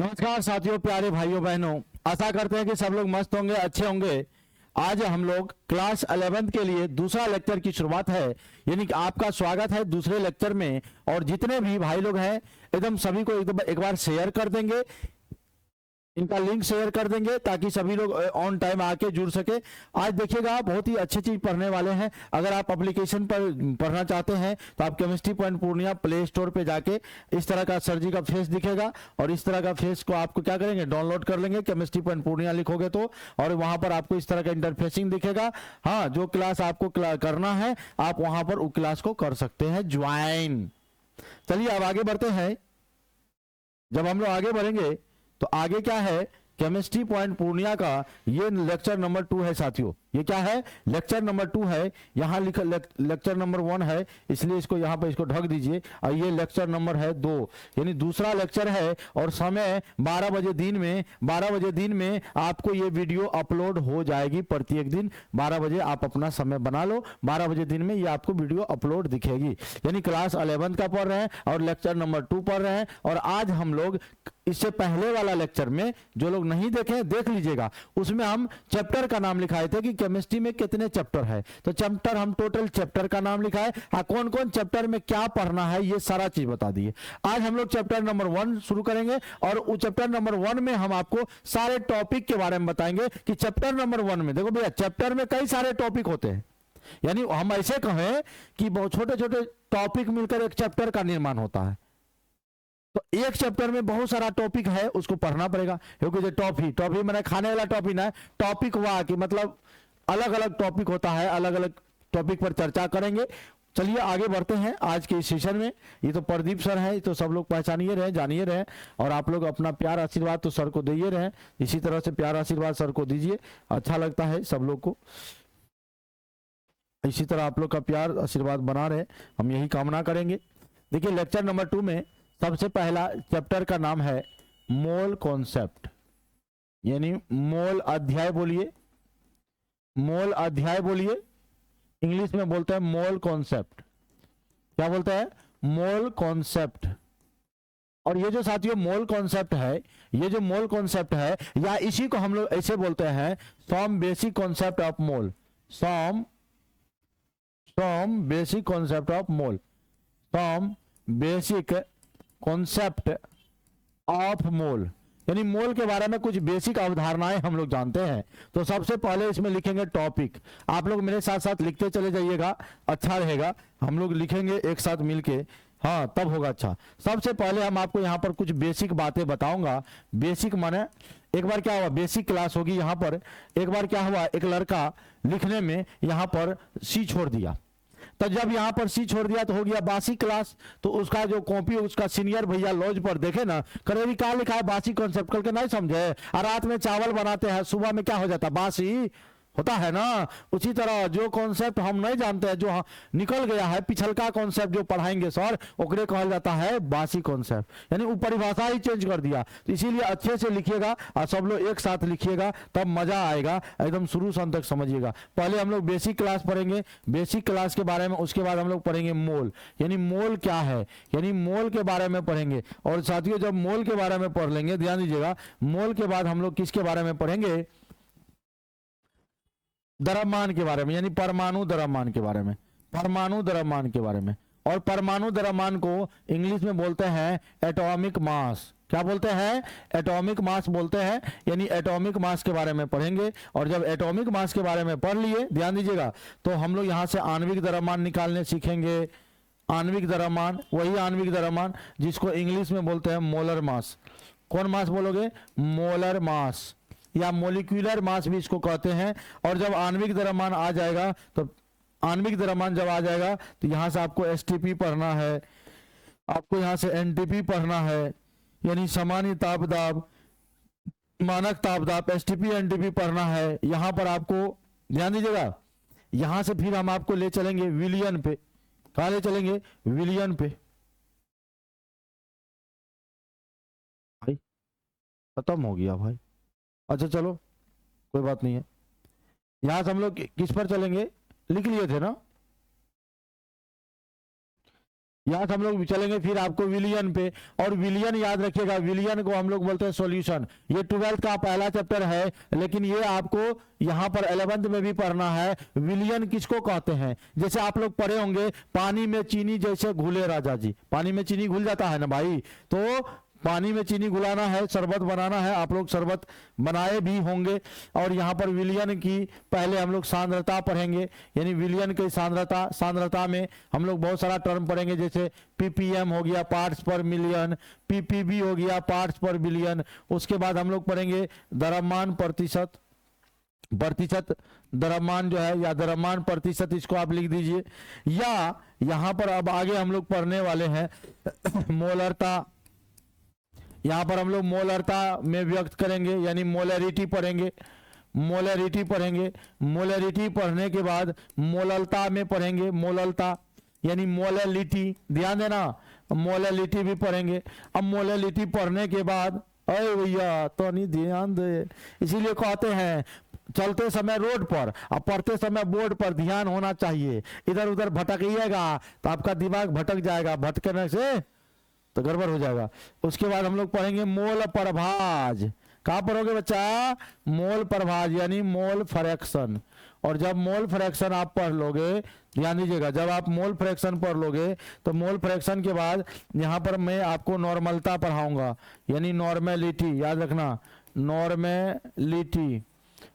नमस्कार साथियों, प्यारे भाइयों बहनों, आशा करते हैं कि सब लोग मस्त होंगे, अच्छे होंगे। आज हम लोग क्लास 11th के लिए दूसरा लेक्चर की शुरुआत है, यानी कि आपका स्वागत है दूसरे लेक्चर में। और जितने भी भाई लोग हैं एकदम सभी को एकदम एक बार शेयर कर देंगे, इनका लिंक शेयर कर देंगे ताकि सभी लोग ऑन टाइम आके जुड़ सके। आज देखिएगा बहुत ही अच्छी चीज पढ़ने वाले हैं। अगर आप एप्लीकेशन पर पढ़ना चाहते हैं तो आप chemistry point Purnia play store पे जाके इस तरह का सर जी का फेस दिखेगा और इस तरह का फेस को आपको क्या करेंगे, डाउनलोड कर लेंगे। केमिस्ट्री पॉइंट पूर्णिया लिखोगे तो, और वहां पर आपको इस तरह का इंटरफेसिंग दिखेगा। हाँ, जो क्लास आपको करना है आप वहां पर उस क्लास को कर सकते हैं ज्वाइन। चलिए अब आगे बढ़ते हैं। जब हम लोग आगे बढ़ेंगे तो आगे क्या है, केमिस्ट्री पॉइंट पूर्णिया का ये लेक्चर नंबर 2 है साथियों। ये क्या है, लेक्चर नंबर 2 है। यहाँ लिखा लेक्चर नंबर 1 है, इसलिए इसको यहाँ पे इसको ढक दीजिए। और ये लेक्चर नंबर है 2, यानी दूसरा लेक्चर है। और समय 12 बजे दिन में, 12 बजे दिन में आपको ये वीडियो अपलोड हो जाएगी। प्रत्येक दिन 12 बजे आप अपना समय बना लो, 12 बजे दिन में ये आपको वीडियो अपलोड दिखेगी। यानी क्लास 11 का पढ़ रहे हैं और लेक्चर नंबर 2 पढ़ रहे हैं। और आज हम लोग इससे पहले वाला लेक्चर में, जो लोग नहीं देखे देख लीजिएगा, उसमें हम चैप्टर का नाम लिखाए थे कि केमिस्ट्री में कितने चैप्टर है। तो चैप्टर हम टोटल चैप्टर का नाम लिखा है। हाँ, कौन कौन चैप्टर में क्या पढ़ना है ये सारा चीज बता दिए। आज हम लोग चैप्टर नंबर 1 शुरू करेंगे और उस चैप्टर नंबर 1 में हम आपको सारे टॉपिक के बारे में बताएंगे कि चैप्टर नंबर 1 में देखो भैया, चैप्टर में कई सारे टॉपिक होते हैं। यानी हम ऐसे कहें कि बहुत छोटे छोटे टॉपिक मिलकर एक चैप्टर का निर्माण होता है। तो एक चैप्टर में बहुत सारा टॉपिक है, उसको पढ़ना पड़ेगा। क्योंकि जो टॉफी मैंने खाने वाला टॉपिक ना, टॉपिक हुआ कि मतलब अलग अलग टॉपिक होता है, अलग अलग टॉपिक पर चर्चा करेंगे। चलिए आगे बढ़ते हैं आज के इस सेशन में। ये तो प्रदीप सर हैं, तो सब लोग पहचानिए रहे, जानिए रहे। और आप लोग अपना प्यार आशीर्वाद तो सर को दीजिए रहे, इसी तरह से प्यार आशीर्वाद सर को दीजिए। अच्छा लगता है सब लोग को, इसी तरह आप लोग का प्यार आशीर्वाद बना रहे, हम यही कामना करेंगे। देखिए लेक्चर नंबर 2 में सबसे पहला चैप्टर का नाम है मोल कॉन्सेप्ट, यानी मोल अध्याय। बोलिए मोल अध्याय, बोलिए। इंग्लिश में बोलते हैं मोल कॉन्सेप्ट। क्या बोलते हैं, मोल कॉन्सेप्ट। और ये जो साथियों मोल कॉन्सेप्ट है, ये जो मोल कॉन्सेप्ट है, या इसी को हम लोग ऐसे बोलते हैं some basic concept of mole. Some basic concept of mole, some basic concept of mole, यानी मोल के बारे में कुछ बेसिक अवधारणाएं हम लोग जानते हैं। तो सबसे पहले इसमें लिखेंगे टॉपिक। आप लोग मेरे साथ साथ लिखते चले जाइएगा, अच्छा रहेगा। हम लोग लिखेंगे एक साथ मिलके, हाँ तब होगा अच्छा। सबसे पहले हम आपको यहाँ पर कुछ बेसिक बातें बताऊंगा। बेसिक माने, एक बार क्या हुआ, बेसिक क्लास होगी यहाँ पर। एक बार क्या हुआ, एक लड़का लिखने में यहाँ पर सी छोड़ दिया। तो जब यहां पर सी छोड़ दिया तो हो गया बासी क्लास। तो उसका जो कॉपी उसका सीनियर भैया लॉज पर देखे ना, करे क्या लिखा है, बासी कॉन्सेप्ट, करके नहीं समझे। और रात में चावल बनाते हैं, सुबह में क्या हो जाता है, बासी होता है ना। उसी तरह जो कॉन्सेप्ट हम नहीं जानते हैं, जो निकल गया है, पिछलका कॉन्सेप्ट जो पढ़ाएंगे सर, ओकरे कहा जाता है बासी कॉन्सेप्ट। यानी वो परिभाषा ही चेंज कर दिया। तो इसीलिए अच्छे से लिखिएगा और सब लोग एक साथ लिखिएगा, तब मजा आएगा, एकदम शुरू से अंत तक समझिएगा। पहले हम लोग बेसिक क्लास पढ़ेंगे, बेसिक क्लास के बारे में। उसके बाद हम लोग पढ़ेंगे मोल, यानी मोल क्या है, यानी मोल के बारे में पढ़ेंगे। और साथियों जब मोल के बारे में पढ़ लेंगे, ध्यान दीजिएगा, मोल के बाद हम लोग किसके बारे में पढ़ेंगे, द्रव्यमान के बारे में, यानी परमाणु द्रव्यमान के बारे में, परमाणु द्रव्यमान के बारे में। और परमाणु द्रव्यमान को इंग्लिश में बोलते हैं एटॉमिक मास। क्या बोलते हैं, एटॉमिक मास बोलते हैं। यानी एटॉमिक मास के बारे में पढ़ेंगे। और जब एटॉमिक मास के बारे में पढ़ लिए, ध्यान दीजिएगा, तो हम लोग यहां से आणविक द्रव्यमान निकालने सीखेंगे। आणविक द्रव्यमान, वही आणविक द्रव्यमान जिसको इंग्लिश में बोलते हैं मोलर मास। कौन मास बोलोगे, मोलर मास, या मोलिक्यूलर मास भी इसको कहते हैं। और जब आणविक द्रव्यमान आ जाएगा, तो आणविक द्रव्यमान जब आ जाएगा तो यहां से आपको एसटीपी पढ़ना है, आपको यहां से एनटीपी पढ़ना है, यानी सामान्य तापदाब, मानक तापदाब, एसटीपी एनटीपी पढ़ना है। यहां पर आपको ध्यान दीजिएगा, यहां से फिर हम आपको ले चलेंगे विलियन पे। कहा ले चलेंगे, विलियन पे। भाई खत्म हो गया भाई, अच्छा चलो कोई बात नहीं है। यहां से हम लोग किस पर चलेंगे, लिख लिए थे ना, यहाँ से हम लोग चलेंगे फिर आपको विलियन पे, और विलियन याद रखिएगा, विलियन को हम लोग बोलते हैं सॉल्यूशन। ये 12th का पहला चैप्टर है, लेकिन ये आपको यहाँ पर 11th में भी पढ़ना है। विलियन किसको कहते हैं? जैसे आप लोग पढ़े होंगे पानी में चीनी जैसे घुले राजा जी, पानी में चीनी घुल जाता है ना भाई, तो पानी में चीनी घुलाना है, शरबत बनाना है, आप लोग शरबत बनाए भी होंगे। और यहाँ पर विलियन की पहले हम लोग सांद्रता पढ़ेंगे, यानी विलियन की सांद्रता में हम लोग बहुत सारा टर्म पढ़ेंगे, जैसे ppm हो गया, पार्ट्स पर मिलियन, ppb हो गया, पार्ट्स पर बिलियन। उसके बाद हम लोग पढ़ेंगे द्रव्यमान प्रतिशत, द्रव्यमान जो है, या द्रव्यमान प्रतिशत इसको आप लिख दीजिए। या यहाँ पर अब आगे हम लोग पढ़ने वाले हैं मोलरता, यहाँ पर हम लोग मोलरता में व्यक्त करेंगे, यानी मोलरिटी पढ़ेंगे, मोलरिटी पढ़ेंगे। मोलरिटी पढ़ने के बाद मोललता में पढ़ेंगे, मोललता यानी मोललिटी, ध्यान देना, मोललिटी भी पढ़ेंगे। अब मोललिटी पढ़ने के बाद, अरे भैया तो नहीं ध्यान दे, इसीलिए कहते हैं चलते समय रोड पर और पढ़ते समय बोर्ड पर ध्यान होना चाहिए। इधर उधर भटकिएगा तो आपका दिमाग भटक जाएगा, भटकने से तो गड़बड़ हो जाएगा। उसके बाद हम लोग पढ़ेंगे मोल प्रभाज। कहाँ पढ़ोगे बच्चा? मोल प्रभाज यानी मोल फ्रैक्शन। और जब मोल फ्रैक्शन आप पढ़ लोगे, ध्यान दीजिएगा, जब आप मोल फ्रैक्शन पढ़ लोगे तो मोल फ्रैक्शन के बाद यहाँ पर मैं आपको नॉर्मलता पढ़ाऊंगा, यानी नॉर्मेलिटी, याद रखना, नॉर्मेलिटी,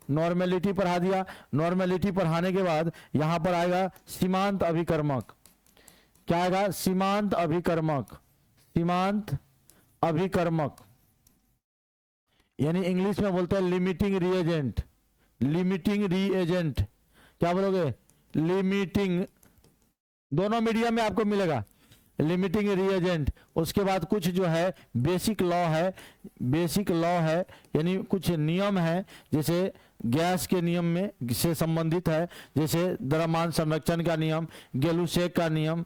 नॉर्मेलिटी पढ़ा दिया। नॉर्मेलिटी पढ़ाने के बाद यहाँ पर आएगा सीमांत अभिकर्मक। क्या आएगा? सीमांत अभिकर्मक, सीमांत अभिकर्मक यानी इंग्लिश में बोलते हैं लिमिटिंग रिएजेंट, लिमिटिंग रिएजेंट। क्या बोलोगे? लिमिटिंग, दोनों मीडियम में आपको मिलेगा, लिमिटिंग रिएजेंट। उसके बाद कुछ जो है बेसिक लॉ है, बेसिक लॉ है यानी कुछ नियम है, जैसे गैस के नियम में से संबंधित है, जैसे द्रव्यमान संरक्षण का नियम, गेलुसेक का नियम,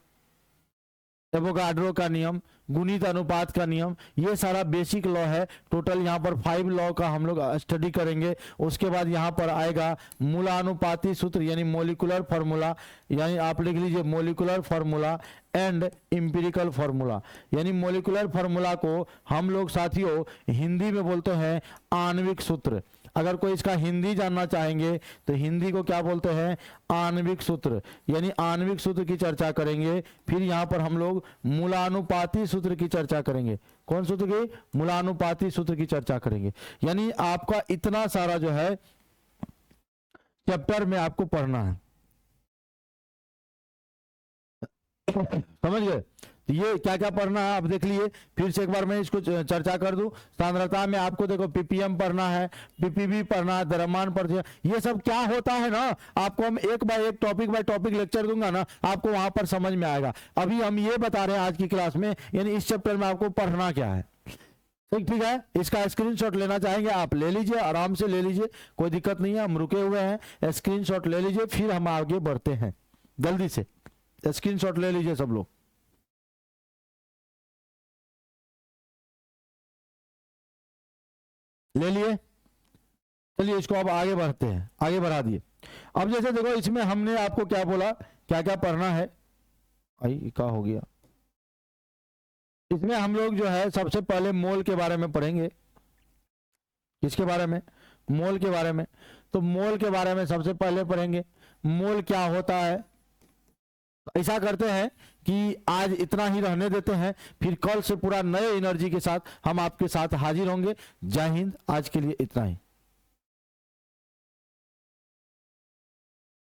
एवोगाड्रो का नियम, गुणित अनुपात का नियम, ये सारा बेसिक लॉ है। टोटल यहाँ पर 5 लॉ का हम लोग स्टडी करेंगे। उसके बाद यहाँ पर आएगा मूलानुपाती सूत्र यानी मोलिकुलर फार्मूला, यानी आप लिख लीजिए molecular formula and empirical formula. यानी मोलिकुलर फार्मूला को हम लोग साथियों हिंदी में बोलते हैं आणविक सूत्र। अगर कोई इसका हिंदी जानना चाहेंगे तो हिंदी को क्या बोलते हैं? आणविक सूत्र, यानी आणविक सूत्र की चर्चा करेंगे। फिर यहाँ पर हम लोग मूलानुपाती सूत्र की चर्चा करेंगे। कौन सूत्र की? मूलानुपाती सूत्र की चर्चा करेंगे। यानी आपका इतना सारा जो है चैप्टर में आपको पढ़ना है, समझ गए? तो ये क्या क्या पढ़ना है आप देख लिए। फिर से एक बार मैं इसको चर्चा कर दूं। सांद्रता में आपको देखो पीपीएम पढ़ना है, पीपीबी पढ़ना है, द्रव्यमान पढ़ना, ये सब क्या होता है ना, आपको हम एक बाय एक टॉपिक बाय टॉपिक लेक्चर दूंगा ना, आपको वहां पर समझ में आएगा। अभी हम ये बता रहे हैं आज की क्लास में, यानी इस चैप्टर में आपको पढ़ना क्या है। ठीक है, इसका स्क्रीनशॉट लेना चाहेंगे आप ले लीजिए, आराम से ले लीजिए, कोई दिक्कत नहीं है। हम रुके हुए हैं, स्क्रीनशॉट ले लीजिए, फिर हम आगे बढ़ते हैं। जल्दी से स्क्रीनशॉट ले लीजिए सब लोग। ले लिए? चलिए इसको अब आगे बढ़ते हैं, आगे बढ़ा दिए। अब जैसे देखो इसमें हमने आपको क्या बोला, क्या क्या पढ़ना है। आई क्या हो गया? इसमें हम लोग जो है सबसे पहले मोल के बारे में पढ़ेंगे। किसके बारे में? मोल के बारे में। तो मोल के बारे में सबसे पहले पढ़ेंगे, मोल क्या होता है। ऐसा करते हैं कि आज इतना ही रहने देते हैं, फिर कल से पूरा नए एनर्जी के साथ हम आपके साथ हाजिर होंगे। जय हिंद, आज के लिए इतना ही।